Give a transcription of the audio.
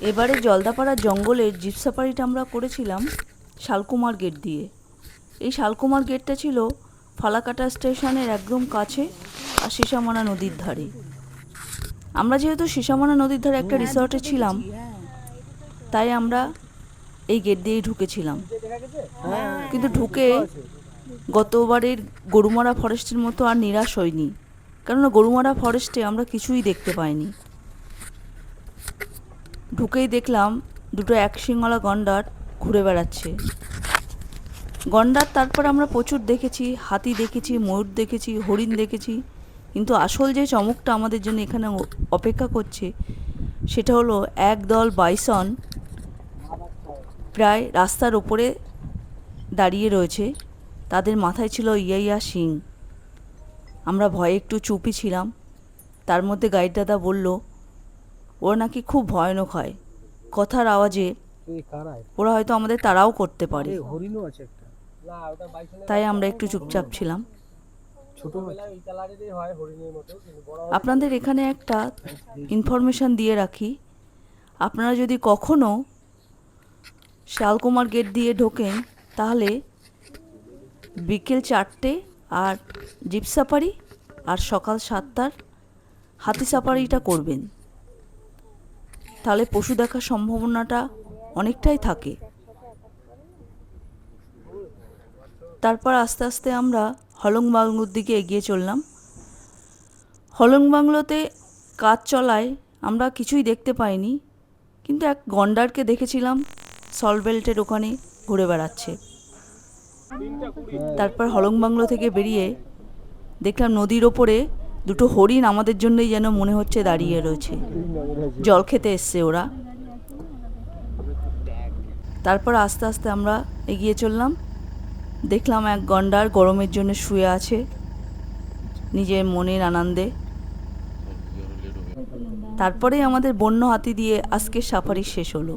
এবারে জলদাপাড়া জঙ্গলের জিপ সাফারিটা আমরা করেছিলাম শালকুমার গেট দিয়ে। এই শালকুমার গেটটা ছিল ফালাকাটা স্টেশনের একদম কাছে আর সিসামনা নদীর ধারে। আমরা যেহেতু সিসামনা নদীর ধারে একটা রিসর্টে ছিলাম, তাই আমরা এই গেট দিয়েই ঢুকেছিলাম। কিন্তু ঢুকে গতবারের গরুমারা ফরেস্টের মতো আর নিরাশ হইনি, কেননা গরুমারা ফরেস্টে আমরা কিছুই দেখতে পাইনি। ঢুকেই দেখলাম দুটো এক শিংওয়ালা গন্ডার ঘুরে বেড়াচ্ছে। গন্ডার তারপর আমরা প্রচুর দেখেছি, হাতি দেখেছি, ময়ূর দেখেছি, হরিণ দেখেছি, কিন্তু আসল যে চমকটা আমাদের জন্য এখানে অপেক্ষা করছে সেটা হলো একদল বাইসন প্রায় রাস্তার ওপরে দাঁড়িয়ে রয়েছে। তাদের মাথায় ছিল ইয়া শিং। আমরা ভয়ে একটু চুপই ছিলাম। তার মধ্যে গাইড দাদা বলল ওরা নাকি খুব ভয়ানক হয়, কথার আওয়াজে ওরা হয়তো আমাদের তাড়াও করতে পারে। তাই আমরা একটু চুপচাপ ছিলাম। আপনাদের এখানে একটা ইনফরমেশান দিয়ে রাখি, আপনারা যদি কখনো শালকুমার গেট দিয়ে ঢোকেন তাহলে বিকেল 4টে আর জিপ সাফারি আর সকাল 7টার হাতি সাফারিটা করবেন, তাহলে পশু দেখার সম্ভাবনাটা অনেকটাই থাকে। তারপর আস্তে আস্তে আমরা হলং বাংলোর দিকে এগিয়ে চললাম। হলং বাংলোতে কাজ চলায় আমরা কিছুই দেখতে পাইনি, কিন্তু এক গন্ডারকে দেখেছিলাম সল্ট বেল্টের ওখানে ঘুরে বেড়াচ্ছে। তারপর হলং বাংলো থেকে বেরিয়ে দেখলাম নদীর ওপরে দুটো হরিণ আমাদের জন্যই যেন মনে হচ্ছে দাঁড়িয়ে রয়েছে, জল খেতে এসছে ওরা। তারপর আস্তে আস্তে আমরা এগিয়ে চললাম। দেখলাম এক গন্ডার গরমের জন্য শুয়ে আছে নিজের মনের আনন্দে। তারপরেই আমাদের বন্য হাতি দিয়ে আজকের সাফারি শেষ হলো।